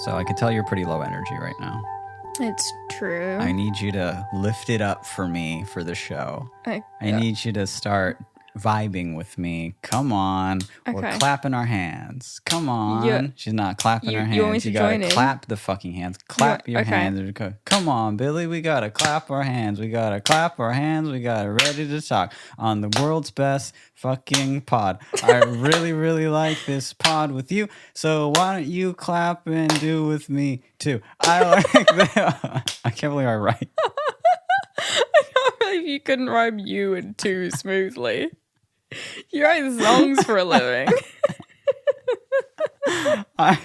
So I can tell you're pretty low energy right now. It's true. I need you to lift it up for me for the show. I need you to start vibing with me. Come on. Okay. We're clapping our hands. Come on. Yeah. She's not clapping her hands. You want me to join gotta in? clap the fucking hands. Clap your hands. Come on, Billy. We gotta clap our hands. We gotta clap our hands. We gotta ready to talk on the world's best fucking pod. I really, really like this pod with you. So why don't you clap and do with me too? I like that. I can't believe I write. I can't believe you couldn't rhyme you and two smoothly. You write songs for a living. I'm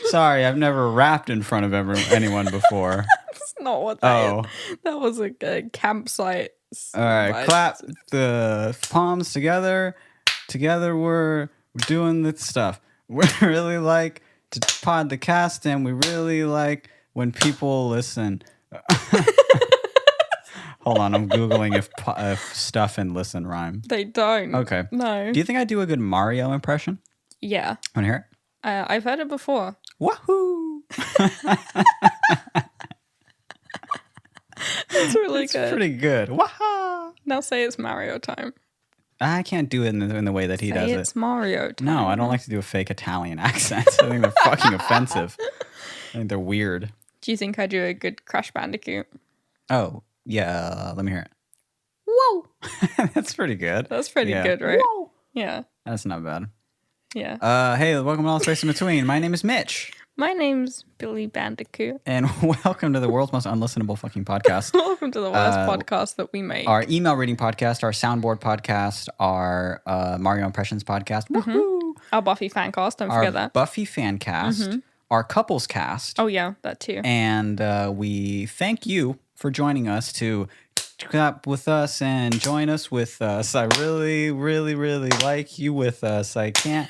sorry, I've never rapped in front of anyone before. That's not what that is. That was a campsite. All right, clap the palms together. Together we're doing this stuff. We really like to pod the cast, and we really like when people listen. Hold on, I'm Googling if stuff and listen rhyme. They don't. Okay. No. Do you think I do a good Mario impression? Yeah. Want to hear it? I've heard it before. Wahoo! It's really It's good. pretty good. Waha! Now say it's Mario time. I can't do it in the way that he does it. It's Mario time. No, I don't like to do a fake Italian accent. I think they're fucking offensive. I think they're weird. Do you think I do a good Crash Bandicoot? Oh, yeah. Let me hear it. Whoa! That's pretty good. That's pretty Yeah. good, right? Whoa. Yeah. That's not bad. Yeah. Hey, welcome to All Space in Between. My name is Mitch. My name's Billy Bandicoot. And welcome to the world's most unlistenable fucking podcast. Welcome to the worst podcast that we make. Our email reading podcast, our soundboard podcast, our Mario Impressions podcast. Woohoo! Our Buffy fan cast, don't Our forget that. Buffy fan cast, our couples cast. Oh yeah, that too. And we thank you for joining us to clap with us and join us with us. I really, really, really like you with us. I can't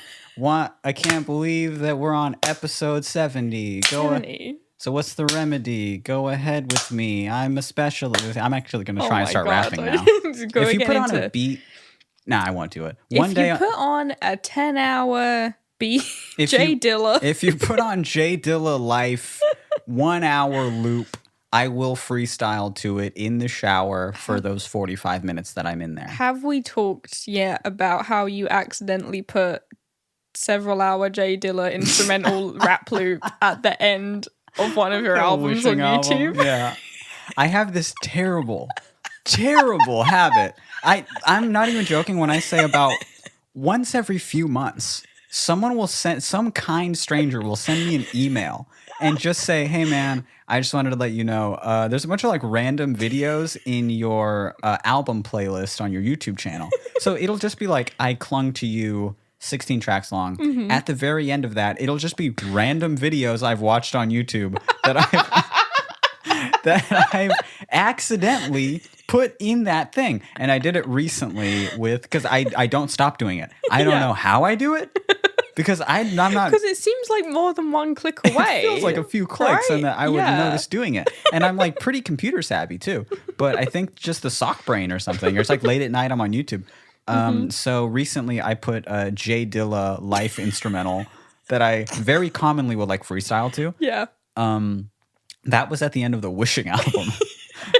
believe that we're on episode 70. 70. So what's the remedy? Go ahead with me. I'm actually going to try and start rapping now. If you put on a beat, I won't do it. If you put on a 10-hour beat, Jay Dilla. If you put on Jay Dilla Life 1 hour loop, I will freestyle to it in the shower for those 45 minutes that I'm in there. Have we talked yet about how you accidentally put several hour Jay Dilla instrumental rap loop at the end of one of your albums on YouTube? Yeah. I have this terrible habit. I'm not even joking when I say about once every few months, some kind stranger will send me an email and just say, hey man, I just wanted to let you know, there's a bunch of like random videos in your album playlist on your YouTube channel. So it'll just be like, I Clung to You, 16 tracks long. Mm-hmm. At the very end of that, it'll just be random videos I've watched on YouTube that I've accidentally put in that thing. And I did it recently because I don't stop doing it. I don't know how I do it. Because I'm not. Because it seems like more than one click away. It feels like a few clicks, and that I would notice doing it. And I'm like pretty computer savvy too. But I think just the sock brain or something. Or it's like late at night I'm on YouTube. So recently I put a Jay Dilla Life instrumental that I very commonly would like freestyle to. Yeah. That was at the end of the Wishing album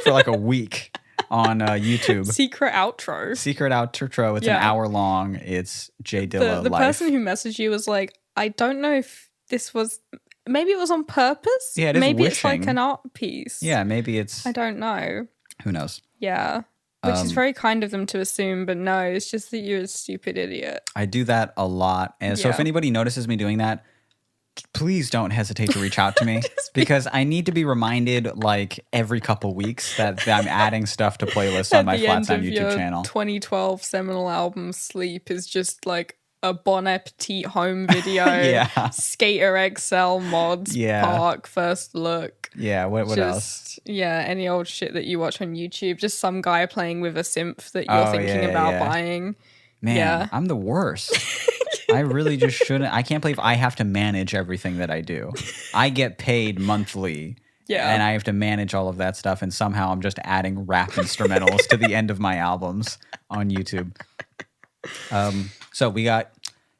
for like a week on YouTube. Secret outro. It's an hour long. It's Jay Dilla The Life. person who messaged you was like, I don't know if this was, maybe it was on purpose. Yeah, it is maybe wishing. It's like an art piece. Yeah, maybe it's. I don't know. Who knows? Yeah. Which is very kind of them to assume, but no, it's just that you're a stupid idiot. I do that a lot. And so if anybody notices me doing that, please don't hesitate to reach out to me because I need to be reminded like every couple weeks that I'm adding stuff to playlists on my Flats on YouTube channel. 2012 seminal album Sleep is just like a Bon Appetit home video. Skater XL mods, Park, First Look. Yeah, what else? Yeah, any old shit that you watch on YouTube. Just some guy playing with a synth that you're thinking about buying. Man, I'm the worst. I really just shouldn't. I can't believe I have to manage everything that I do. I get paid monthly. Yeah. And I have to manage all of that stuff. And somehow I'm just adding rap instrumentals to the end of my albums on YouTube. So we got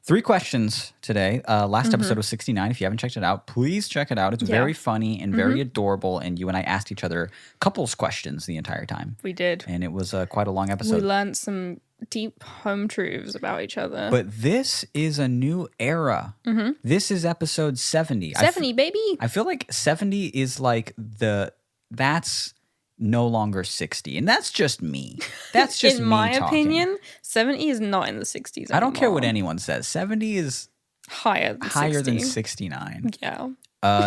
3 questions today. Last episode was 69. If you haven't checked it out, please check it out. It's very funny and very adorable. And you and I asked each other couples questions the entire time. We did. And it was quite a long episode. We learned some deep home truths about each other. But this is a new era. This is episode 70. 70, baby. I feel like 70 is like that's no longer 60. And that's just me. That's just in me my talking. opinion, 70 is not in the 60s I don't care what anymore. anyone says. 70 is Higher than higher 60. than 69. Yeah.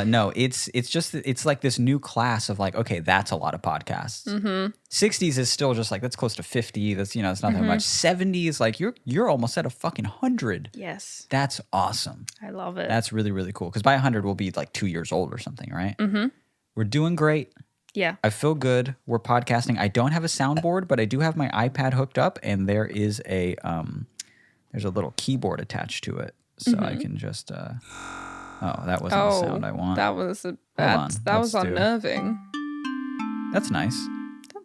No, it's like this new class of like, okay, that's a lot of podcasts. 60s is still just like, that's close to 50. That's, it's not that much. 70 is like, you're almost at a fucking 100. Yes. That's awesome. I love it. That's really, really cool. Because by 100, we'll be like 2 years old or something, right? We're doing great. Yeah. I feel good. We're podcasting. I don't have a soundboard, but I do have my iPad hooked up, and there is there's a little keyboard attached to it, so I can just. Oh, that wasn't the sound I want. That was on, that was let's do it. unnerving. That's nice.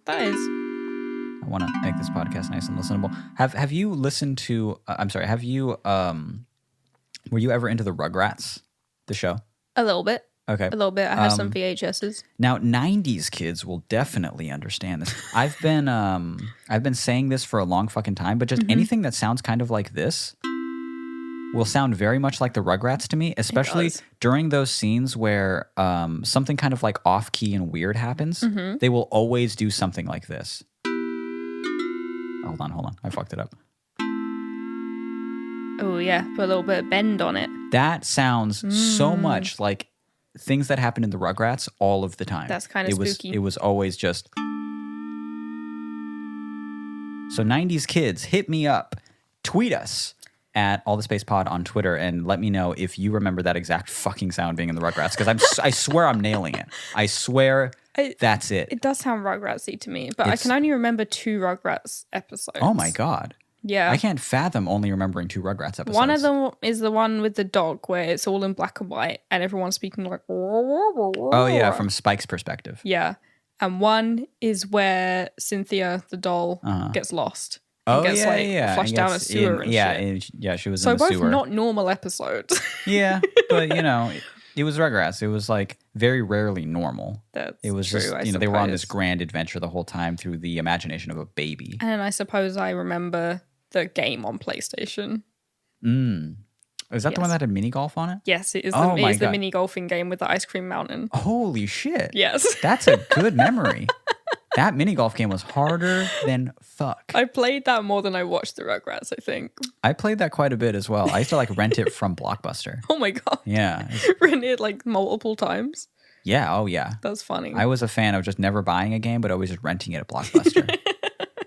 That is. I want to make this podcast nice and listenable. Have you listened to? I'm sorry. Have you? Were you ever into the Rugrats, the show? A little bit. Okay. A little bit. I have some VHSs. Now, 90s kids will definitely understand this. I've been saying this for a long fucking time, but just anything that sounds kind of like this will sound very much like the Rugrats to me, especially during those scenes where something kind of like off-key and weird happens. They will always do something like this. Hold on. I fucked it up. Oh, yeah. Put a little bit of bend on it. That sounds so much like things that happen in the Rugrats all of the time. That's kind of spooky. It was always just... So 90s kids, hit me up. Tweet us at All the Space Pod on Twitter and let me know if you remember that exact fucking sound being in the Rugrats, because I swear I'm nailing it. I swear that's it. It does sound Rugratsy to me, but I can only remember 2 Rugrats episodes. Oh my God. Yeah. I can't fathom only remembering 2 Rugrats episodes. One of them is the one with the dog where it's all in black and white and everyone's speaking like... Oh yeah, from Spike's perspective. Yeah. And one is where Cynthia, the doll, gets lost. And gets flushed down a sewer and shit. She was So in the both sewer. not normal episodes. Yeah, but it was Rugrats. It was like very rarely normal. That's it was true, just, I they were on this suppose. grand adventure the whole time through the imagination of a baby. And I suppose I remember the game on PlayStation. Is that the one that had mini golf on it? Yes, it is Oh the, my it is the God. mini golfing game with the ice cream mountain. Holy shit. Yes. That's a good memory. That mini golf game was harder than fuck. I played that more than I watched the Rugrats, I think. I played that quite a bit as well. I used to like rent it from Blockbuster. Oh my God. Yeah. Rented like multiple times. Yeah. Oh yeah. That's funny. I was a fan of just never buying a game, but always just renting it at Blockbuster.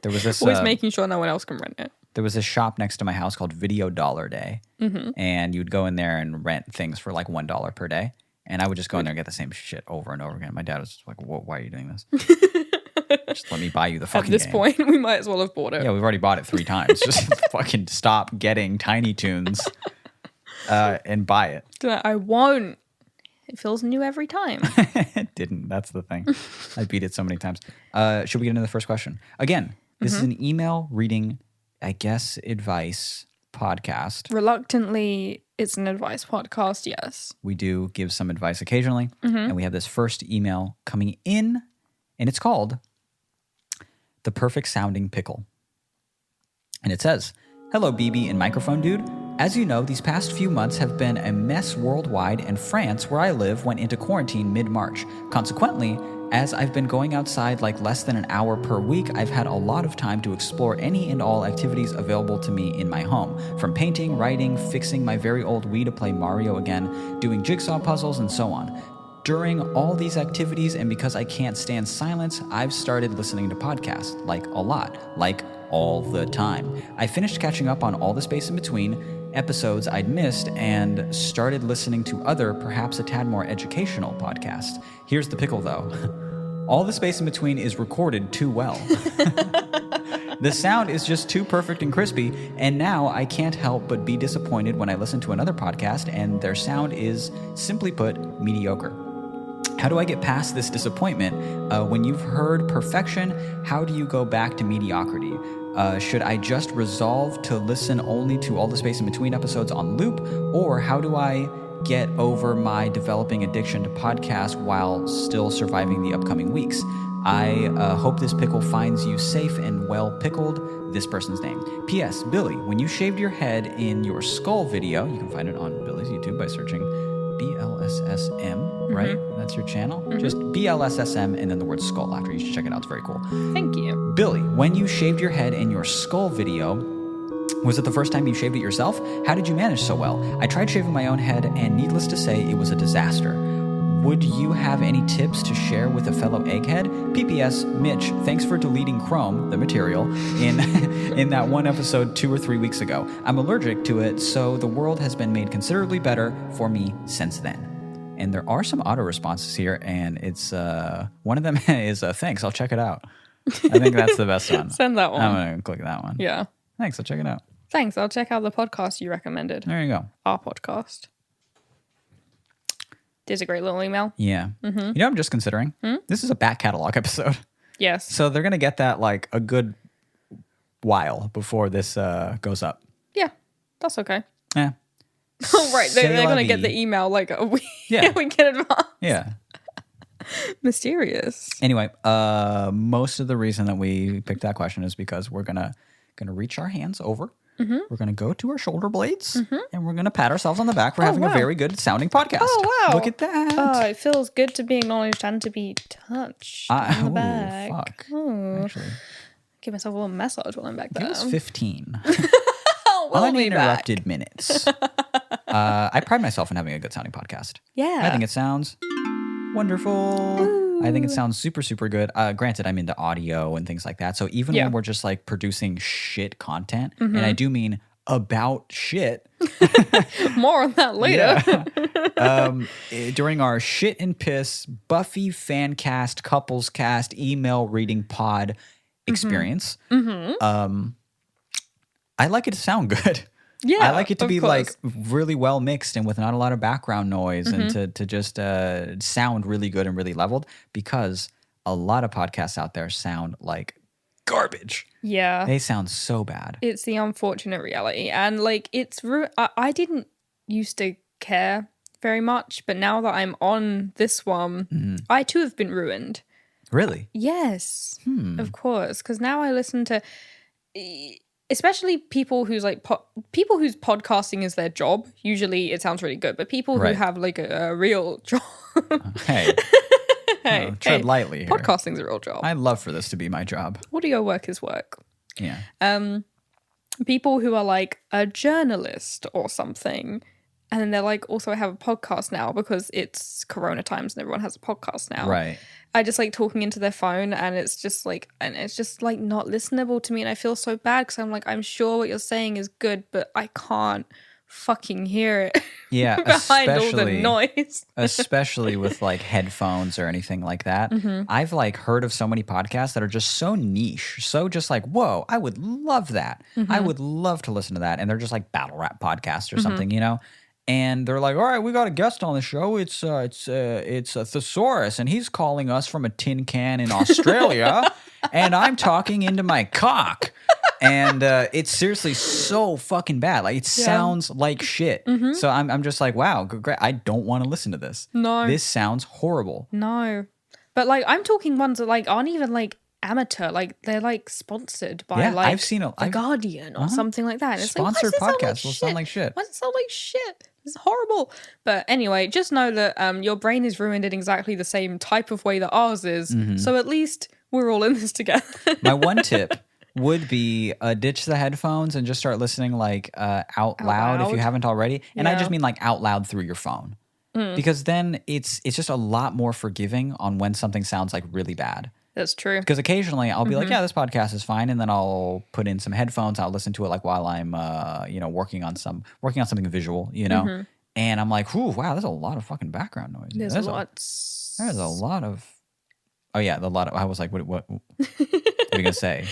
There was this Always making sure no one else can rent it. there was this shop next to my house called Video Dollar Day, and you'd go in there and rent things for like $1 per day. And I would just go in there and get the same shit over and over again. My dad was like, why are you doing this? Just let me buy you the fucking At this game. point, we might as well have bought it. Yeah, we've already bought it 3 times. Just fucking stop getting Tiny Toons and buy it. I won't. It feels new every time. It didn't. That's the thing. I beat it so many times. Should we get into the first question? Again, this is an email reading, I guess, advice podcast. Reluctantly, it's an advice podcast, yes. We do give some advice occasionally. And we have this first email coming in, and it's called The Perfect Sounding Pickle. And it says, "Hello, BB and microphone dude. As you know, these past few months have been a mess worldwide, and France, where I live, went into quarantine mid-March. Consequently, as I've been going outside like less than an hour per week, I've had a lot of time to explore any and all activities available to me in my home. From painting, writing, fixing my very old Wii to play Mario again, doing jigsaw puzzles, and so on. During all these activities, and because I can't stand silence, I've started listening to podcasts, like a lot, like all the time. I finished catching up on all the space in between episodes I'd missed and started listening to other, perhaps a tad more educational podcasts. Here's the pickle, though. All the space in between is recorded too well. The sound is just too perfect and crispy, and now I can't help but be disappointed when I listen to another podcast and their sound is, simply put, mediocre. How do I get past this disappointment? When you've heard perfection, how do you go back to mediocrity? Should I just resolve to listen only to all the space in between episodes on loop, or how do I get over my developing addiction to podcasts while still surviving the upcoming weeks? I hope this pickle finds you safe and well pickled. This person's name. P.S. Billy, when you shaved your head in your skull video, you can find it on Billy's YouTube by searching BLSSM, right? That's your channel. Just BLSSM and then the word skull after. You should check it out. It's very cool. Thank you. Billy, when you shaved your head in your skull video, was it the first time you shaved it yourself? How did you manage so well? I tried shaving my own head, and needless to say, it was a disaster. Would you have any tips to share with a fellow egghead? PPS, Mitch, thanks for deleting Chrome, the material, in that one episode 2 or 3 weeks ago. I'm allergic to it, so the world has been made considerably better for me since then. And there are some auto responses here, and it's one of them is thanks, I'll check it out. I think that's the best one. Send that one. I'm going to click that one. Yeah. Thanks, I'll check it out. Thanks. I'll check out the podcast you recommended. There you go. Our podcast. There's a great little email. Yeah. You know what I'm just considering? This is a back catalog episode. Yes. So they're going to get that like a good while before this goes up. Yeah. That's okay. Yeah. Oh, right. They're C'est la going to get vie. the email like a week, Yeah. a week in advance. Yeah. Mysterious. Anyway, most of the reason that we picked that question is because we're gonna reach our hands over. We're gonna go to our shoulder blades, and we're gonna pat ourselves on the back for having a wow. very good sounding podcast. Oh, wow. Look at that! Oh, it feels good to be acknowledged and to be touched on the back. Fuck. Oh. Actually, Give myself a little massage while I'm back it there. was 15 Oh, we'll be back. uninterrupted minutes. I pride myself in having a good sounding podcast. Yeah. I think it sounds wonderful. I think it sounds super, super good. Granted, I'm into audio and things like that. So even Yeah. when we're just like producing shit content, and I do mean about shit. More on that later. During our shit and piss Buffy fan cast, couples cast, email reading pod experience, I like it to sound good. Yeah, I like it to of be course. like really well mixed and with not a lot of background noise and to just sound really good and really leveled, because a lot of podcasts out there sound like garbage. Yeah. They sound so bad. It's the unfortunate reality. And like, I didn't used to care very much, but now that I'm on this one, I too have been ruined. Really? Yes, of course. Because now I listen to, especially people who's like people whose podcasting is their job. Usually, it sounds really good, but people who Right. have like a real job. Hey, Hey, tread lightly here. podcasting's a real job. I'd love for this to be my job. Audio work is work. Yeah. People who are like a journalist or something, and then they're like also have a podcast now because it's Corona times and everyone has a podcast now. Right. I just like talking into their phone, and it's just like not listenable to me, and I feel so bad because I'm like, I'm sure what you're saying is good, but I can't fucking hear it Yeah. behind all the especially- noise. especially with like headphones or anything like that. I've like heard of so many podcasts that are just so niche, so just like, whoa, I would love that. I would love to listen to that. And they're just like battle rap podcasts or something, you know? And they're like, all right, we got a guest on the show. It's a thesaurus, and he's calling us from a tin can in Australia, and I'm talking into my cock. And it's seriously so fucking bad. Like, it sounds like shit. So I'm just like, wow, great. I don't want to listen to this. No. This sounds horrible. No, but like I'm talking ones that like aren't even like amateur, like they're like sponsored by Yeah, like I've seen The Guardian or something like that. And it's like, why does Sponsored it sound podcasts like will shit? sound like shit. Why does it sound like shit? It's horrible. But anyway, just know that your brain is ruined in exactly the same type of way that ours is. So at least we're all in this together. My one tip would be ditch the headphones and just start listening like out loud if you loud? haven't already. And I Yeah. just mean like out loud through your phone. Because then it's just a lot more forgiving on when something sounds like really bad. That's true. Because occasionally I'll be like, yeah, this podcast is fine, and then I'll put in some headphones. I'll listen to it like while I'm, working on something visual, you know. And I'm like, ooh, wow, there's a lot of fucking background noise. There's There's lots. There's a lot of. Oh yeah, a lot of. I was like, what are you gonna say?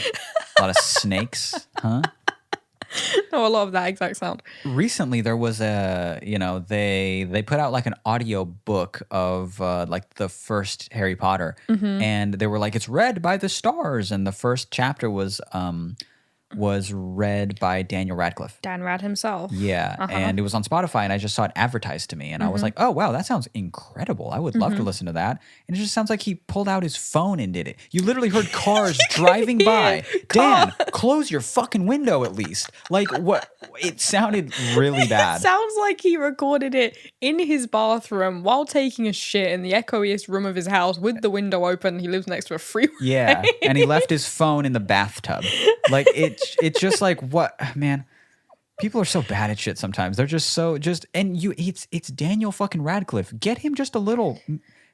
A lot of snakes, huh? No, a lot of that exact sound. Recently there was they put out like an audio book of like the first Harry Potter, and they were like, it's read by the stars, and the first chapter was was read by Daniel Radcliffe. Dan Rad himself. Yeah, and it was on Spotify, and I just saw it advertised to me, and I was like, "Oh wow, that sounds incredible! I would love to listen to that." And it just sounds like he pulled out his phone and did it. You literally heard cars driving by. Dan, close your fucking window at least. Like what? It sounded really bad. Sounds like he recorded it in his bathroom while taking a shit in the echoiest room of his house with the window open. He lives next to a freeway. Yeah, and he left his phone in the bathtub. Like it's just like what man. People are so bad at shit sometimes. They're just so it's Daniel fucking Radcliffe. Get him just a little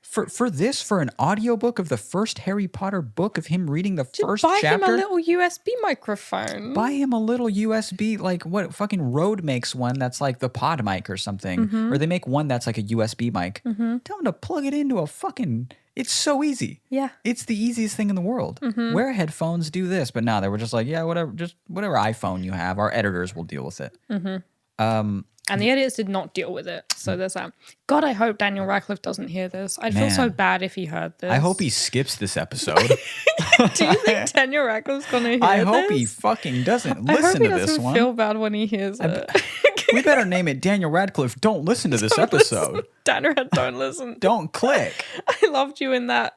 for an audiobook of the first Harry Potter book of him reading the first Buy chapter. him a little USB microphone. Buy him a little USB, like what fucking Rode makes one that's like the pod mic or something. Or they make one that's like a USB mic. Tell him to plug it into a fucking. It's so easy. Yeah. It's the easiest thing in the world. Wear headphones, do this. But no, they were just like, yeah, whatever, just whatever iPhone you have, our editors will deal with it. And the editors did not deal with it. So there's that. God, I hope Daniel Radcliffe doesn't hear this. I'd feel so Man. bad if he heard this. I hope he skips this episode. Do you think Daniel Radcliffe's going to hear I this? hope he fucking doesn't I hope listen he to this doesn't one. feel bad when he hears it. We better name it Daniel Radcliffe. Don't listen to this episode. Daniel, don't listen. Don't click. I loved you in that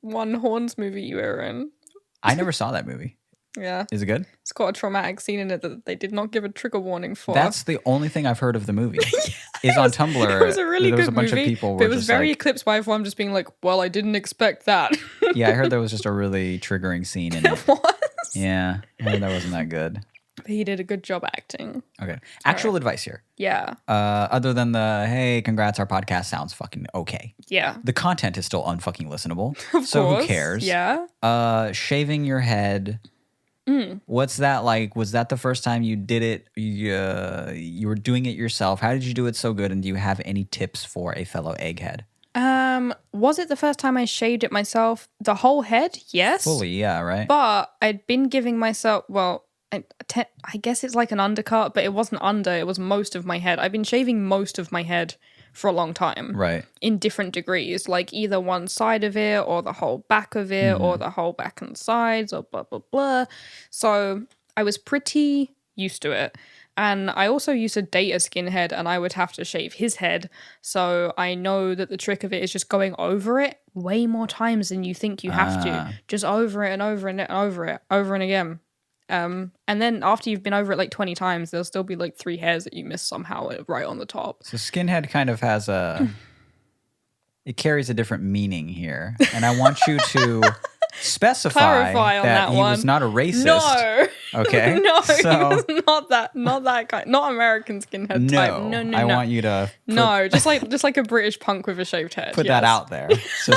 one Horns movie you were in. I never saw that movie. Yeah. Is it good? It's got a traumatic scene in it that they did not give a trigger warning for. That's the only thing I've heard of the movie. Is on Tumblr. It was a really there was good a bunch movie, of people but were it was just very like, eclipsed by everyone just being like, well, I didn't expect that. yeah, I heard there was just a really triggering scene in it. It was. Yeah, I heard that wasn't that good. But he did a good job acting. Okay. Actual advice here. Yeah. Other than the, hey, congrats, our podcast sounds fucking okay. Yeah. The content is still unfucking listenable. Of so course. who cares? Yeah. Shaving your head. What's that like? Was that the first time you did it? You were doing it yourself. How did you do it so good? And do you have any tips for a fellow egghead? Was it the first time I shaved it myself? The whole head? Yes. Fully, yeah, right? But I'd been giving myself, well, I guess it's like an undercut, but it wasn't under, it was most of my head. I've been shaving most of my head for a long time. Right. In different degrees, like either one side of it or the whole back of it or the whole back and sides or blah, blah, blah. So I was pretty used to it. And I also used to date a skinhead and I would have to shave his head. So I know that the trick of it is just going over it way more times than you think you have to. Just over it and over and over it, over and again. And then after you've been over it like 20 times, there'll still be like 3 hairs that you miss somehow right on the top. So skinhead kind of has it carries a different meaning here. And I want you to specify Clarify on that he one. was not a racist. No. Okay. No, So, he was not that kind. Not American skinhead type. No, I want you to no, just like a British punk with a shaved head. put that out there. So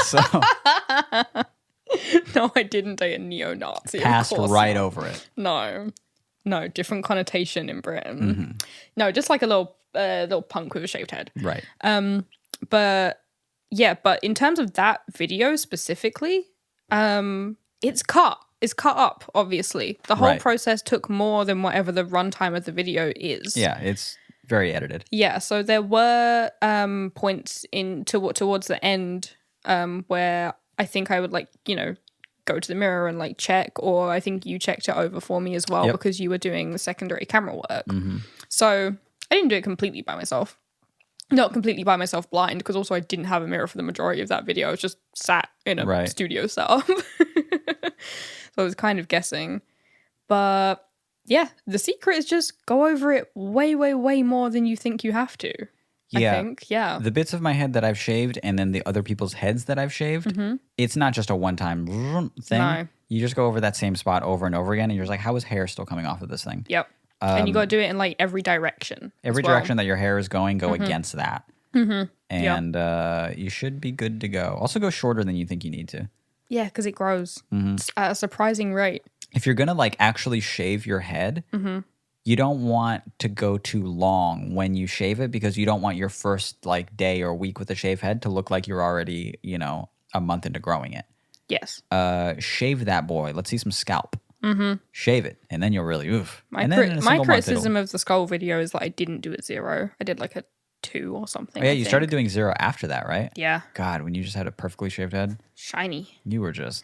No, I didn't date a neo-Nazi. passed right over it. No, different connotation in Britain. No, just like a little punk with a shaved head. Right. But yeah, but in terms of that video specifically, it's cut. It's cut up, obviously. The whole Right. process took more than whatever the runtime of the video is. Yeah, it's very edited. Yeah, so there were points towards the end where I think I would go to the mirror and like check, or I think you checked it over for me as well Yep. because you were doing the secondary camera work. So I didn't do it completely by myself. Not completely by myself blind, because also I didn't have a mirror for the majority of that video. I was just sat in a Right. studio setup. So I was kind of guessing. But yeah, the secret is just go over it way, way, way more than you think you have to. Yeah. I think. Yeah. The bits of my head that I've shaved and then the other people's heads that I've shaved, it's not just a one-time thing. No. You just go over that same spot over and over again, and you're just like, how is hair still coming off of this thing? Yep. And you got to do it in like every direction. Every as well. direction that your hair is going, go against that. And you should be good to go. Also go shorter than you think you need to. Yeah, because it grows at a surprising rate. If you're going to like actually shave your head, you don't want to go too long when you shave it, because you don't want your first like day or week with a shaved head to look like you're already, a month into growing it. Yes. Shave that boy. Let's see some scalp. Shave it, and then you'll really oof. My And then in a my single month, criticism of the skull video is that I didn't do it 0. I did like a 2 or something. Oh, yeah, I you think. started doing 0 after that, right? Yeah. God, when you just had a perfectly shaved head, Shiny. you were just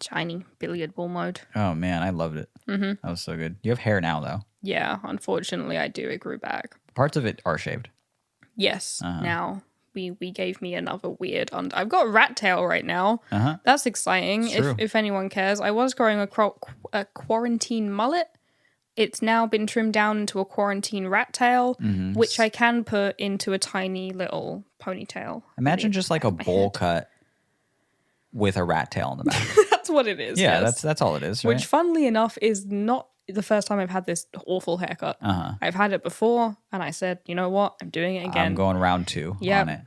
Shiny billiard ball mode. Oh man, I loved it. That was so good. You have hair now though. Yeah, unfortunately, I do. It grew back. Parts of it are shaved. Yes. Now we gave me another weird. I've got a rat tail right now. That's exciting. It's true. If anyone cares, I was growing a quarantine mullet. It's now been trimmed down into a quarantine rat tail, which I can put into a tiny little ponytail. Imagine just like a bowl cut with a rat tail in the back. That's what it is. Yeah, yes. that's all it is, right? Which, funnily enough, is not the first time I've had this awful haircut. I've had it before, and I said, you know what? I'm doing it again. I'm going round 2 on it.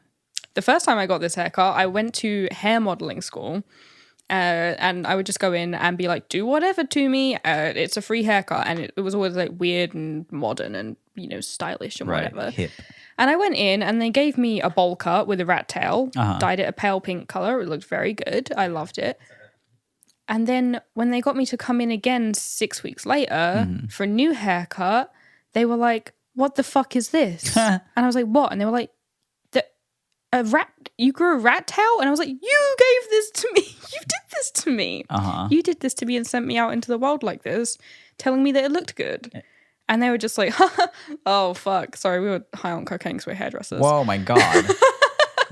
The first time I got this haircut, I went to hair modeling school. And I would just go in and be like, do whatever to me. It's a free haircut. And it was always like weird and modern and, stylish and whatever. Hip. And I went in and they gave me a bowl cut with a rat tail, dyed it a pale pink color. It looked very good. I loved it. And then when they got me to come in again 6 weeks later for a new haircut, they were like, what the fuck is this? And I was like, what? And they were like, a rat, you grew a rat tail? And I was like, you gave this to me. You did this to me. You did this to me and sent me out into the world like this, telling me that it looked good. And they were just like, oh, fuck. Sorry, we were high on cocaine because we're hairdressers. Whoa, my God.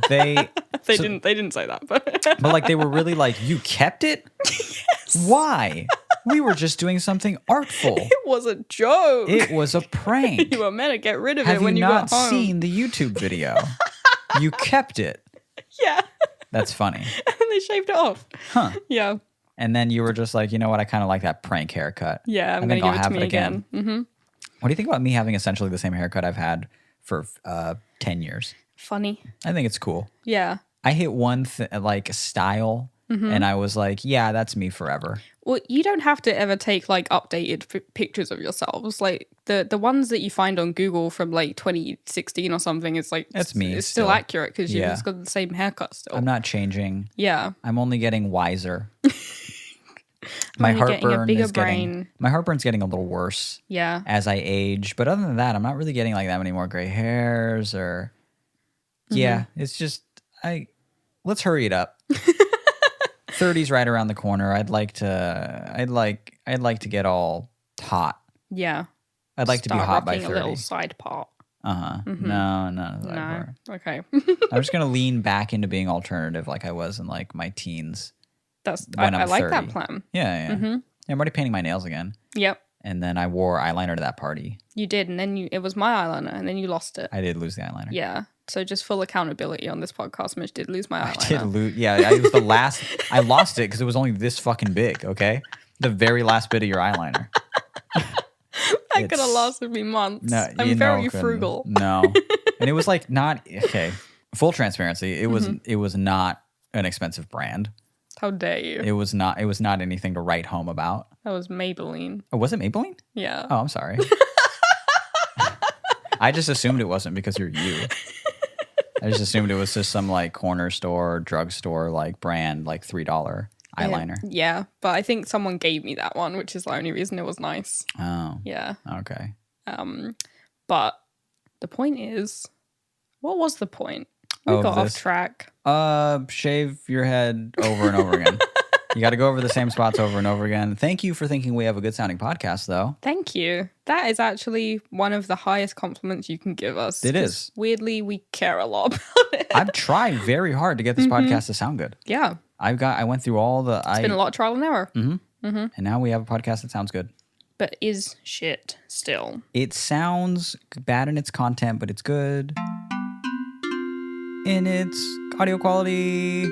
They didn't say that, but like they were really like, you kept it? Yes. Why? We were just doing something artful. It was a joke. It was a prank. You were meant to get rid of Have it when you not got home. seen the YouTube video? You kept it. Yeah. That's funny. And they shaved it off. Huh. Yeah. And then you were just like, you know what? I kind of like that prank haircut. Yeah, I'm I going think to I'll give it to have me again. What do you think about me having essentially the same haircut I've had for 10 years? Funny. I think it's cool. Yeah. I hit one like style and I was like, yeah, that's me forever. Well, you don't have to ever take like updated pictures of yourselves. Like the ones that you find on Google from like 2016 or something, it's like That's me It's still still. accurate because you've Yeah. just got the same haircut still. I'm not changing. Yeah. I'm only getting wiser. only getting a bigger brain. My heartburn's getting a little worse Yeah. as I age. But other than that, I'm not really getting like that many more gray hairs or yeah, it's just let's hurry it up. 30's right around the corner. I'd like to get all hot. Yeah. I'd like to be Start hot by rocking 30. a little side part. No, none of that. No. part. Okay. I'm just gonna lean back into being alternative like I was in like my teens. That's When I I'm like 30. that plan. Yeah. Yeah, I'm already painting my nails again. Yep. And then I wore eyeliner to that party. You did, and then it was my eyeliner, and then you lost it. I did lose the eyeliner. Yeah. So just full accountability on this podcast. Mitch did lose my eyeliner. I did lose. Yeah, I was the last. I lost it because it was only this fucking big. Okay, the very last bit of your eyeliner. That could have lasted me months. No, I'm very it couldn't. frugal. No, and it was like not okay. Full transparency. It was. It was not an expensive brand. How dare you? It was not. It was not anything to write home about. That was Maybelline. Oh, was it Maybelline? Yeah. Oh, I'm sorry. I just assumed it wasn't because you're you. I just assumed it was just some like corner store, drugstore like brand, like $3 eyeliner. Yeah, but I think someone gave me that one, which is the only reason it was nice. Oh, Yeah. okay. But the point is, what was the point? We Of got this? off track. Shave your head over and over again. You got to go over the same spots over and over again. Thank you for thinking we have a good sounding podcast, though. Thank you. That is actually one of the highest compliments you can give us. It 'cause is. Weirdly, we care a lot about it. I've tried very hard to get this podcast to sound good. Yeah. I went through all the. It's been a lot of trial and error. And now we have a podcast that sounds good. But is shit still. It sounds bad in its content, but it's good in its audio quality.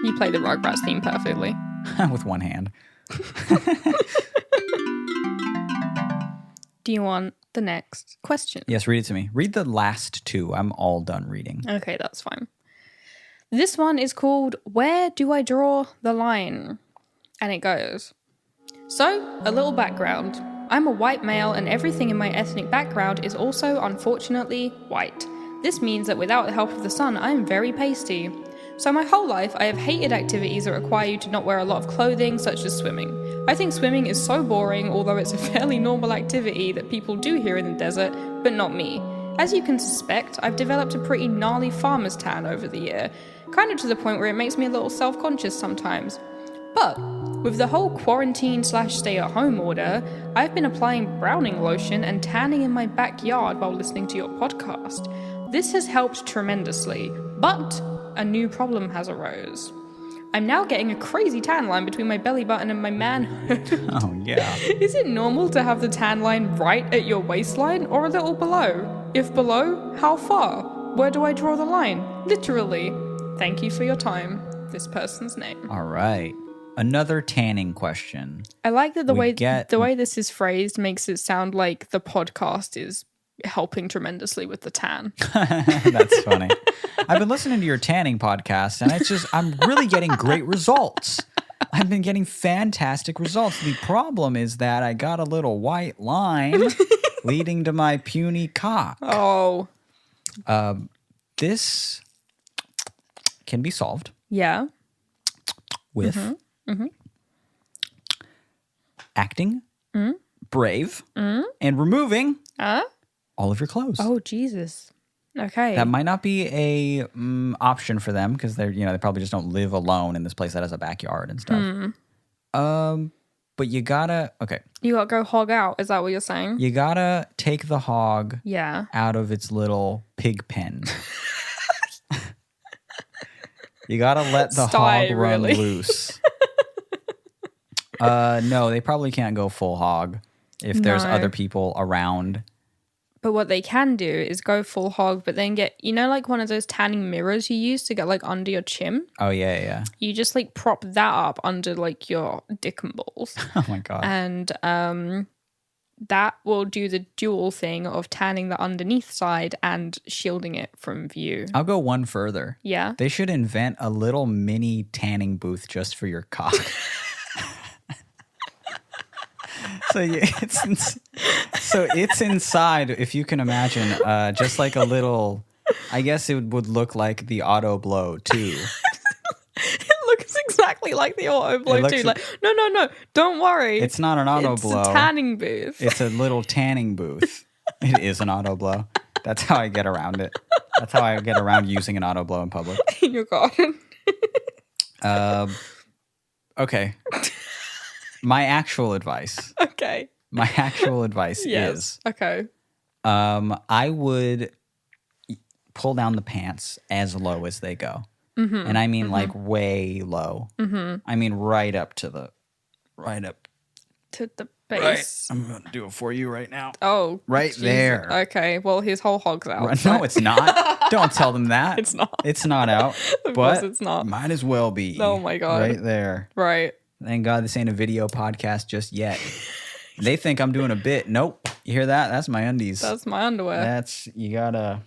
You play the Rugrats theme perfectly. With one hand. Do you want the next question? Yes, read it to me. Read the last two. I'm all done reading. Okay, that's fine. This one is called Where Do I Draw the Line? And it goes, so, a little background. I'm a white male and everything in my ethnic background is also, unfortunately, white. This means that without the help of the sun, I am very pasty. So my whole life, I have hated activities that require you to not wear a lot of clothing, such as swimming. I think swimming is so boring, although it's a fairly normal activity that people do here in the desert, but not me. As you can suspect, I've developed a pretty gnarly farmer's tan over the year, kind of to the point where it makes me a little self-conscious sometimes. But with the whole quarantine/stay-at-home order, I've been applying browning lotion and tanning in my backyard while listening to your podcast. This has helped tremendously, but a new problem has arose. I'm now getting a crazy tan line between my belly button and my manhood. Oh, yeah. Is it normal to have the tan line right at your waistline or a little below? If below, how far? Where do I draw the line? Literally. Thank you for your time. This person's name. All right. Another tanning question. I like that the way this is phrased makes it sound like the podcast is helping tremendously with the tan. That's funny. I've been listening to your tanning podcast, and I'm really getting great results. I've been getting fantastic results. The problem is that I got a little white line leading to my puny cock. Oh. This can be solved Yeah. with acting brave and removing all of your clothes. Oh, Jesus. Okay. That might not be a option for them because they probably just don't live alone in this place that has a backyard and stuff. But you gotta You gotta go hog out. Is that what you're saying? you gotta take the hog Yeah. out of its little pig pen. You gotta let the Sty, hog run really. loose. No, they probably can't go full hog if there's No. other people around. But what they can do is go full hog, but then get, like one of those tanning mirrors you use to get like under your chin? Oh yeah. You just like prop that up under like your dick and balls. Oh my god. And that will do the dual thing of tanning the underneath side and shielding it from view. I'll go one further. Yeah. They should invent a little mini tanning booth just for your cock. So it's inside, if you can imagine, just like a little. I guess it would look like the auto blow too. It looks exactly like the auto blow looks too. Like, no, don't worry. It's not an auto blow. It's a tanning booth. It's a little tanning booth. It is an auto blow. That's how I get around it. That's how I get around using an auto blow in public. in your garden. Okay. My actual advice. Okay. My actual advice is Okay. I would pull down the pants as low as they go. And I mean like way low. I mean right up to the To the base. I'm going to do it for you right now. Oh. Right Jesus. there. Okay. Well, his whole hog's out. Right, no, it's not. Don't tell them that. It's not. It's not out. Of but course it's not. Might as well be. Oh my God. Right there. Right. Thank God this ain't a video podcast just yet. They think I'm doing a bit. Nope. You hear that? That's my undies. That's my underwear. You gotta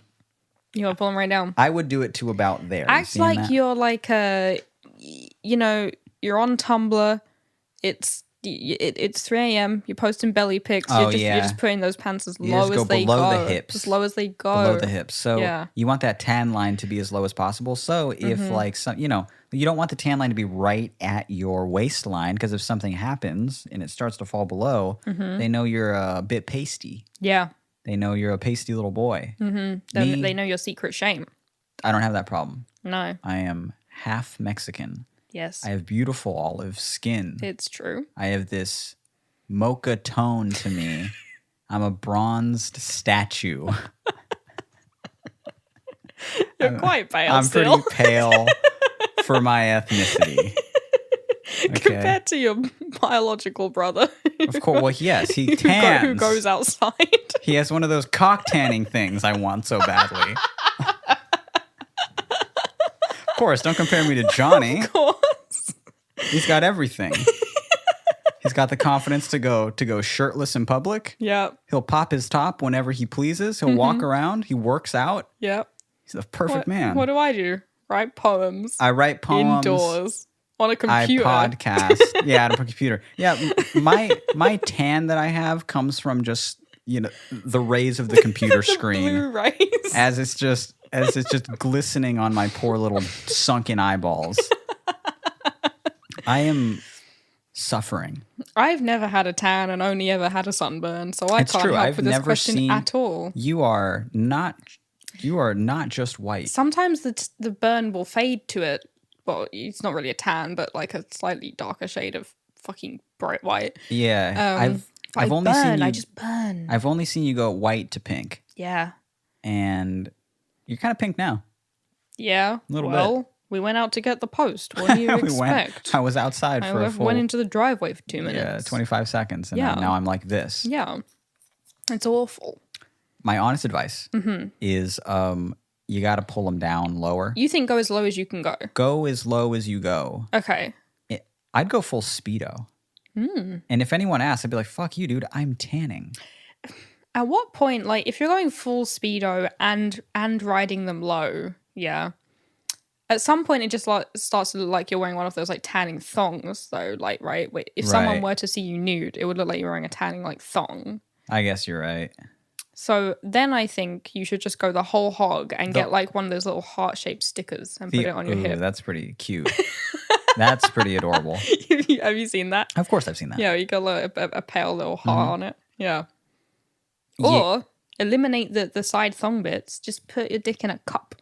Pull them right down. I would do it to about there. Act like you're like you're on Tumblr. It's 3 a.m. You're posting belly pics. Oh, You're just putting those pants as You low just as go they below go. the hips. As low as they go. below the hips. So Yeah. you want that tan line to be as low as possible. So if like some, you don't want the tan line to be right at your waistline because if something happens and it starts to fall below, they know you're a bit pasty. Yeah. They know you're a pasty little boy. They know your secret shame. I don't have that problem. No. I am half Mexican. Yes. I have beautiful olive skin. It's true. I have this mocha tone to me. I'm a bronzed statue. You're quite pale I'm still. pretty pale for my ethnicity. Okay. Compared to your biological brother. Of course. Well, yes, he tans. Who goes outside. He has one of those cock tanning things I want so badly. Of course, don't compare me to Johnny. Of course. He's got everything. He's got the confidence to go shirtless in public. Yep. He'll pop his top whenever he pleases. He'll walk around. He works out. Yep. He's a perfect man. What do I do? Write poems. I write poems. Indoors. On a computer. I podcast. Yeah, on a computer. Yeah, my tan that I have comes from just the rays of the computer The screen blue rays. as it's just glistening on my poor little sunken eyeballs. I am suffering. I've never had a tan and only ever had a sunburn, so I It's can't true. help I've with this never question seen at all. You are not just white. Sometimes the burn will fade to it well, it's not really a tan, but like a slightly darker shade of fucking bright white. Yeah, I've only seen you. I just burn. I've only seen you go white to pink, Yeah. and you're kind of pink now. Yeah. A little well, bit. We went out to get the post. What do you expect? I was outside for a full. Went into the driveway for 2 minutes. Yeah, 25 seconds, and Yeah. now I'm like this. Yeah. It's awful. My honest advice is you got to pull them down lower. You think go as low as you can go. Go as low as you go. Okay. I'd go full Speedo. And if anyone asks, I'd be like, fuck you, dude. I'm tanning. At what point, like, if you're going full Speedo and riding them low, yeah. At some point, it just like starts to look like you're wearing one of those like tanning thongs, though. Like, right? Wait, if someone Right. were to see you nude, it would look like you're wearing a tanning like thong. I guess you're right. So then I think you should just go the whole hog and get like one of those little heart-shaped stickers and put it on your Ooh, hip. that's pretty cute. That's pretty adorable. Have you seen that? Of course I've seen that. Yeah, you got a pale little heart on it. Yeah. Yeah. Or eliminate the side thong bits. Just put your dick in a cup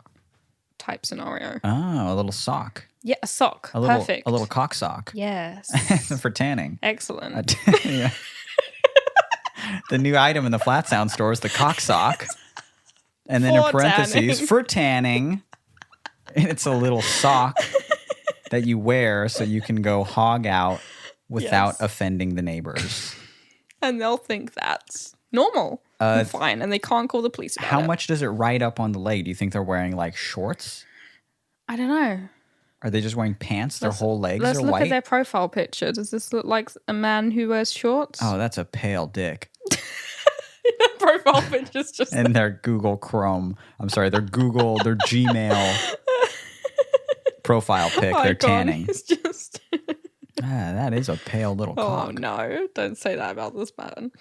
type scenario. Oh, a little sock. Yeah, a sock. A little, Perfect. A little cock sock. Yes. For tanning. Excellent. Yeah. The new item in the Flat Sound store is the cock sock. And then For in parentheses, tanning. for tanning. And it's a little sock that you wear so you can go hog out without Yes. offending the neighbors. And they'll think that's normal. And fine. And they can't call the police about How it. much does it ride up on the leg? Do you think they're wearing like shorts? I don't know. Are they just wearing pants? Their whole legs Let's are look white? at their profile picture. Does this look like a man who wears shorts? Oh, that's a pale dick. Profile picture's just And their Google Chrome. I'm sorry, their Gmail profile pic. They're icon. tanning. It's just That is a pale little oh cock. no, don't say that about this man.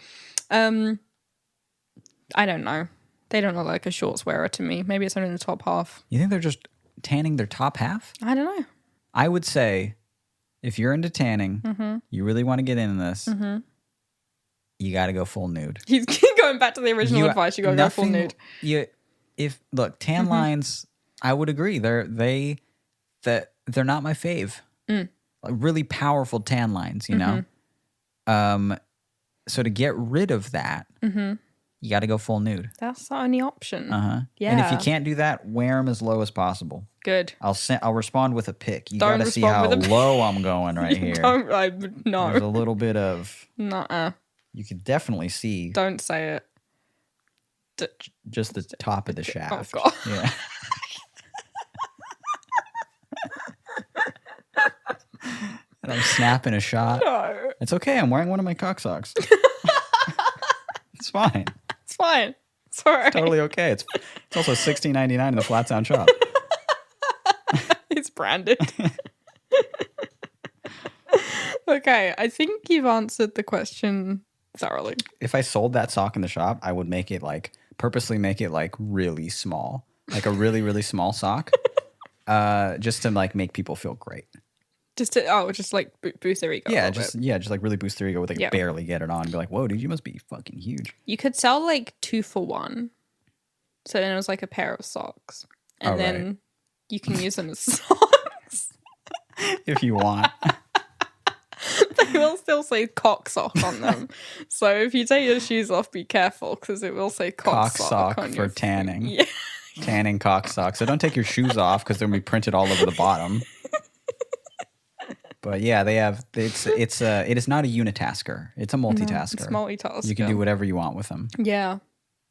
I don't know. They don't look like a shorts wearer to me. Maybe it's only the top half. You think they're just tanning their top half? I don't know. I would say if you're into tanning, you really want to get into this, you got to go full nude. He's going back to the original advice. You got to go full nude. Look, tan lines, I would agree. They're not my fave. Like really powerful tan lines, you know. So to get rid of that, you got to go full nude. That's the only option. Yeah. And if you can't do that, wear them as low as possible. Good. I'll respond with a pic. You Don't got to see respond how with a pic. low I'm going right here. Don't. No. There's a little bit of. Nuh-uh. You could definitely see Don't say it. just the top of the shaft. God. Yeah. And I'm snapping a shot. No. It's okay. I'm wearing one of my cock socks. It's fine. It's fine. It's all right. Totally okay. It's also $16.99 in the Flat Sound shop. It's branded. Okay, I think you've answered the question thoroughly. If I sold that sock in the shop, I would purposely make it like really small, like a really, really small sock, just to like make people feel great. Just like boost their ego. Yeah, a little bit. just like really boost their ego where they barely get it on and be like, whoa, dude, you must be fucking huge. You could sell like 2 for 1. So then it was like a pair of socks. And then you can use them as socks. If you want. They will still say cock sock on them. So if you take your shoes off, be careful because it will say cock sock on for your tanning. feet. Yeah. Tanning cock sock. So don't take your shoes off because they're going to be printed all over the bottom. But yeah, it is not a unitasker. It's a multitasker. It's multitask. You can do whatever you want with them. Yeah.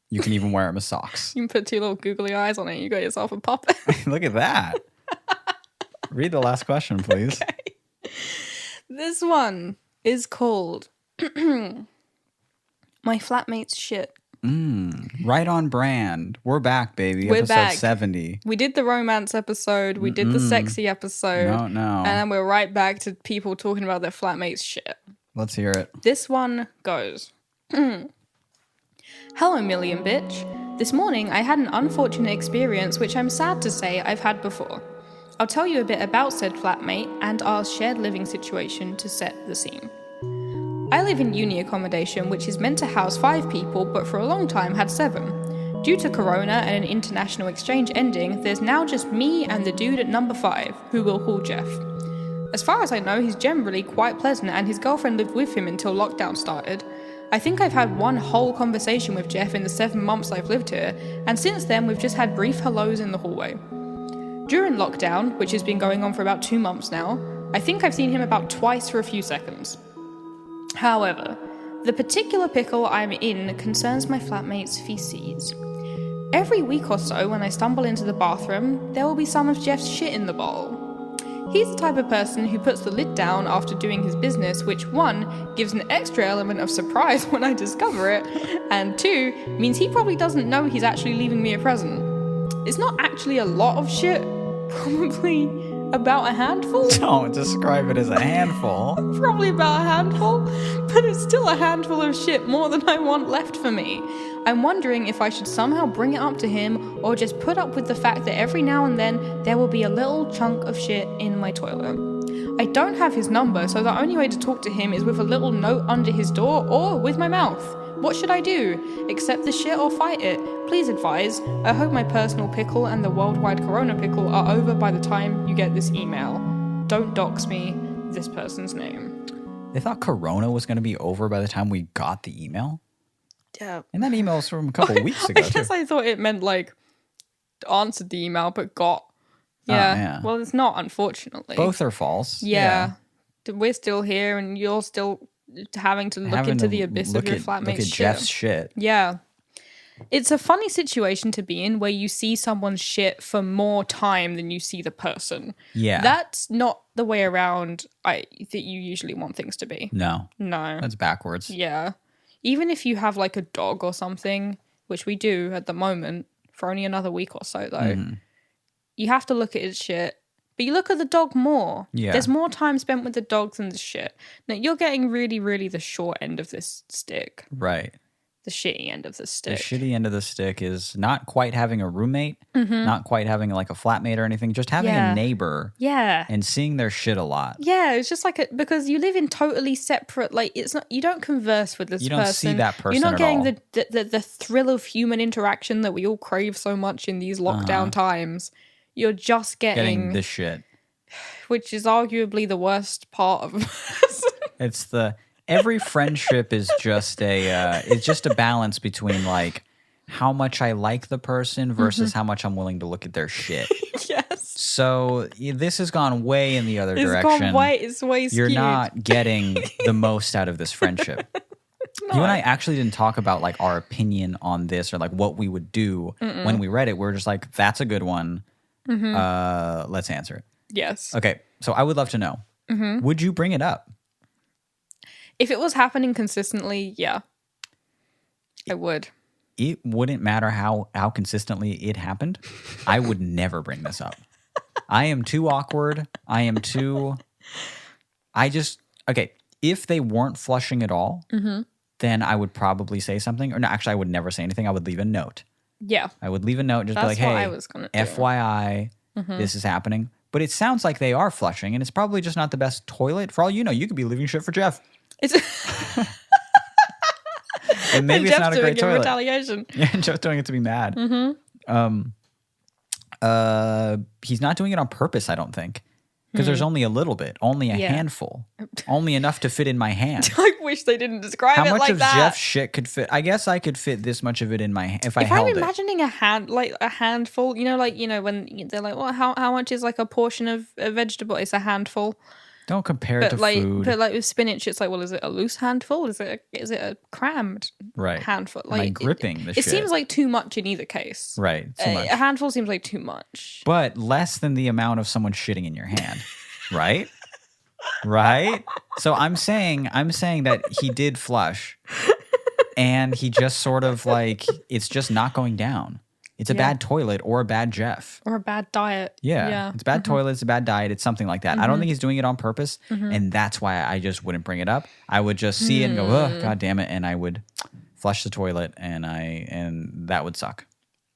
You can even wear them as socks. You can put 2 little googly eyes on it. You got yourself a puppet. Look at that. Read the last question, please. Okay. This one is called My Flatmate's Shit. Right on brand. We're back, baby. We're Episode back. 70. We did the romance episode. We did the sexy episode. No. And then we're right back to people talking about their flatmates' shit. Let's hear it. This one goes. Hello, million bitch. This morning I had an unfortunate experience which I'm sad to say I've had before. I'll tell you a bit about said flatmate and our shared living situation to set the scene. I live in uni accommodation which is meant to house 5 people but for a long time had 7. Due to Corona and an international exchange ending, there's now just me and the dude at number 5, who we'll call Jeff. As far as I know, he's generally quite pleasant and his girlfriend lived with him until lockdown started. I think I've had one whole conversation with Jeff in the 7 months I've lived here, and since then we've just had brief hellos in the hallway. During lockdown, which has been going on for about 2 months now, I think I've seen him about twice for a few seconds. However, the particular pickle I'm in concerns my flatmate's feces. Every week or so, when I stumble into the bathroom, there will be some of Jeff's shit in the bowl. He's the type of person who puts the lid down after doing his business, which 1, gives an extra element of surprise when I discover it, and 2, means he probably doesn't know he's actually leaving me a present. It's not actually a lot of shit, probably about a handful. Don't describe it as a handful. Probably about a handful, but it's still a handful of shit, more than I want left for me. I'm wondering if I should somehow bring it up to him or just put up with the fact that every now and then there will be a little chunk of shit in my toilet. I don't have his number, so the only way to talk to him is with a little note under his door or with my mouth. What should I do? Accept the shit or fight it? Please advise. I hope my personal pickle and the worldwide corona pickle are over by the time you get this email. Don't dox me. This person's name. They thought corona was going to be over by the time we got the email. Yeah. And that email was from a couple weeks ago, I guess too. I thought it meant like answered the email but got. Yeah. yeah. Well, it's not, unfortunately. Both are false. Yeah. We're still here and you're still having to look into the abyss of your flatmate's look at shit. Jeff's shit. Yeah. It's a funny situation to be in where you see someone's shit for more time than you see the person. Yeah. That's not the way around that you usually want things to be. No. No. That's backwards. Yeah. Even if you have like a dog or something, which we do at the moment for only another week or so though, you have to look at his shit. But you look at the dog more. Yeah. There's more time spent with the dogs than the shit. Now, you're getting really, really the short end of this stick. Right. The shitty end of the stick. The shitty end of the stick is not quite having a roommate, not quite having like a flatmate or anything, just having Yeah. a neighbor Yeah. and seeing their shit a lot. Yeah, it's just like because you live in totally separate. Like it's not. You don't converse with this person. You don't see that person You're not at getting all. the thrill of human interaction that we all crave so much in these lockdown times. You're just Getting this shit. which is arguably the worst part of us. It's every friendship is just it's just a balance between like how much I like the person versus how much I'm willing to look at their shit. Yes, So this has gone way in the other it's direction. gone way. It's way You're skewed. not getting the most out of this friendship. You and I actually didn't talk about like our opinion on this or like what we would do when we read it. We're just like, that's a good one. Let's answer it. Yes. Okay, so I would love to know. Would you bring it up? If it was happening consistently, yeah, I would. It wouldn't matter how consistently it happened. I would never bring this up. I am too awkward. Okay, if they weren't flushing at all, then I would probably say something. Or no, actually, I would never say anything. I would leave a note. Yeah. I would leave a note, just That's be like, what hey, I was gonna do. FYI, this is happening. But it sounds like they are flushing, and it's probably just not the best toilet. For all you know, you could be leaving shit for Jeff. It's And maybe it's Jeff's not a doing great it in toilet. retaliation. Yeah, Jeff's doing it to be mad. He's not doing it on purpose, I don't think. Because there's only a little bit, only a Yeah. handful, only enough to fit in my hand. I wish they didn't describe How it much like of that. Jeff's shit could fit? I guess I could fit this much of it in my if I If held I'm it. imagining a handful, when they're like, well, how much is like a portion of a vegetable? It's a handful. Don't compare it to food. But like with spinach, it's like, well, is it a loose handful? Is it a crammed Right. handful? Am I gripping the it shit? seems like too much in either case. Right, too much. A handful seems like too much. But less than the amount of someone shitting in your hand, right? Right? So I'm saying that he did flush and he just sort of like it's just not going down. It's a Yeah. bad toilet or a bad Jeff. Or a bad diet. Yeah. It's bad toilet, it's a bad diet, it's something like that. I don't think he's doing it on purpose, and that's why I just wouldn't bring it up. I would just see it and go, "Oh, god damn it," and I would flush the toilet and that would suck.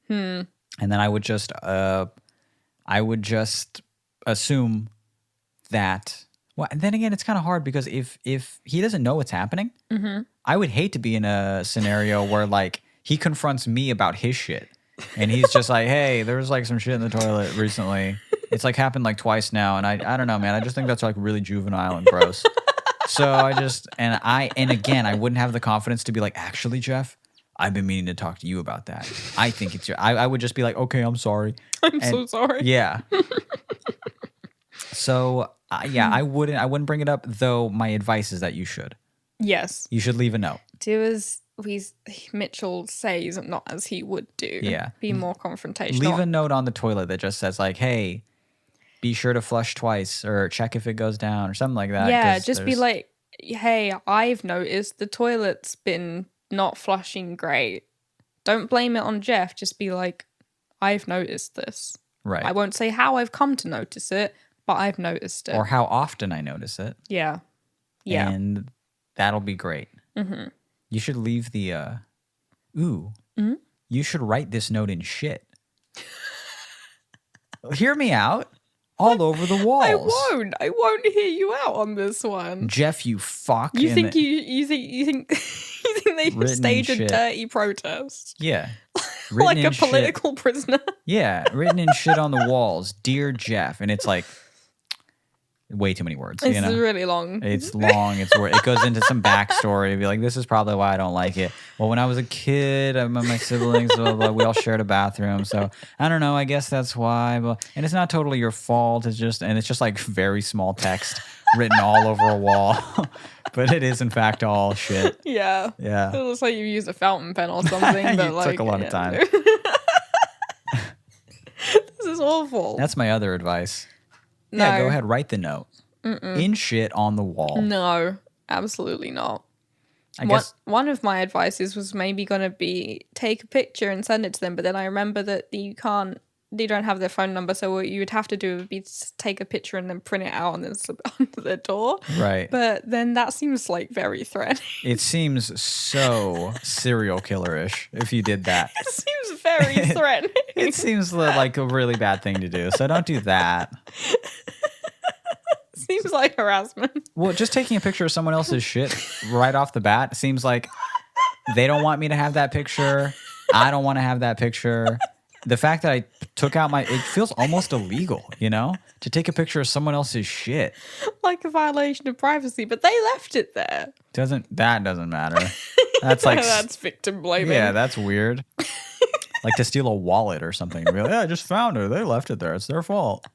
And then I would just assume that well, and then again, it's kind of hard because if he doesn't know what's happening, I would hate to be in a scenario where like he confronts me about his shit. And he's just like, hey, there was like some shit in the toilet recently. It's like happened like twice now. And I don't know, man. I just think that's like really juvenile and gross. So and again, I wouldn't have the confidence to be like, actually, Jeff, I've been meaning to talk to you about that. I think it's I would just be like, okay, I'm sorry. I'm so sorry. Yeah. So I wouldn't bring it up, though. My advice is that you should. Yes. You should leave a note. Do as Mitchell says, not as he would do. Yeah. Be more confrontational. Leave a note on the toilet that just says like, hey, be sure to flush twice or check if it goes down or something like that. Yeah, just be like, hey, I've noticed the toilet's been not flushing great. Don't blame it on Jeff. Just be like, I've noticed this. Right. I won't say how I've come to notice it, but I've noticed it. Or how often I notice it. Yeah. Yeah. And that'll be great. Mm-hmm. You should leave the, you should write this note in shit. Hear me out. All over the walls. I won't hear you out on this one. Jeff, you fuck. You think you think they stage a dirty protest? Yeah. Like a political prisoner. Yeah, written in shit on the walls. Dear Jeff. And it's like way too many words. It's really long. It's long. It goes into some backstory. Be like, this is probably why I don't like it. Well, when I was a kid, my siblings, blah, blah, we all shared a bathroom. So I don't know. I guess that's why. And it's not totally your fault. It's just like very small text written all over a wall. But it is in fact all shit. Yeah. Yeah. It looks like you used a fountain pen or something. But It took a lot of time. This is awful. That's my other advice. No. Yeah, go ahead, write the note. In shit on the wall. No, absolutely not. I guess One of my advices was maybe going to be take a picture and send it to them, but then I remember that you don't have their phone number, so what you would have to do would be take a picture and then print it out and then slip it under their door. Right. But then that seems like very threatening. It seems so serial killer-ish if you did that. It seems very threatening. It seems like a really bad thing to do, so don't do that. Seems like harassment. Well, just taking a picture of someone else's shit right off the bat seems like they don't want me to have that picture. I don't want to have that picture. The fact that I took out it feels almost illegal, to take a picture of someone else's shit. Like a violation of privacy, but they left it there. That doesn't matter. That's like that's victim blaming. Yeah, that's weird. Like to steal a wallet or something. Be like, yeah, I just found it. They left it there. It's their fault.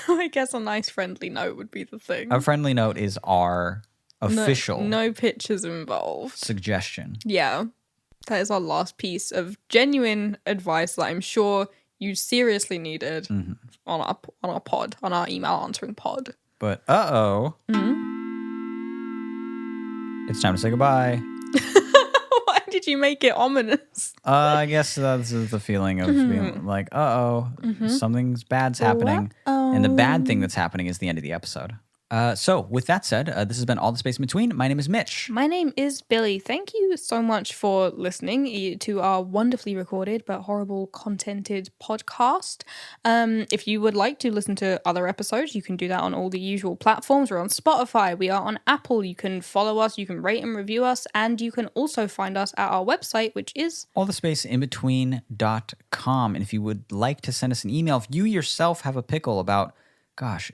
I guess a nice friendly note would be the thing. A friendly note is our official no pictures involved suggestion. Yeah. That is our last piece of genuine advice that I'm sure you seriously needed on our pod, on our email answering pod. But it's time to say goodbye. Why did you make it ominous? I guess that's the feeling of being like, something's bad's happening. And the bad thing that's happening is the end of the episode. So with that said, this has been All the Space in Between. My name is Mitch. My name is Billy. Thank you so much for listening to our wonderfully recorded but horrible contented podcast. If you would like to listen to other episodes, you can do that on all the usual platforms. We're on Spotify. We are on Apple. You can follow us. You can rate and review us. And you can also find us at our website, which is allthespaceinbetween.com. And if you would like to send us an email, if you yourself have a pickle about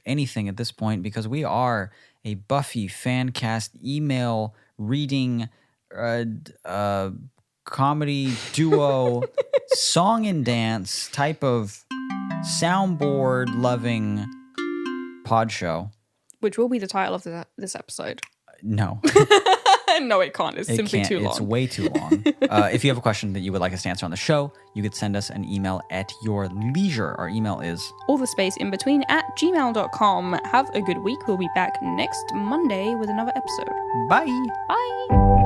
anything at this point, because we are a Buffy fan cast email reading comedy duo song and dance type of soundboard loving pod show, which will be the title of this episode. No. No, it can't. It's simply too long. It's way too long. If you have a question that you would like us to answer on the show, you could send us an email at your leisure. Our email is allthespaceinbetween@gmail.com. Have a good week. We'll be back next Monday with another episode. Bye. Bye.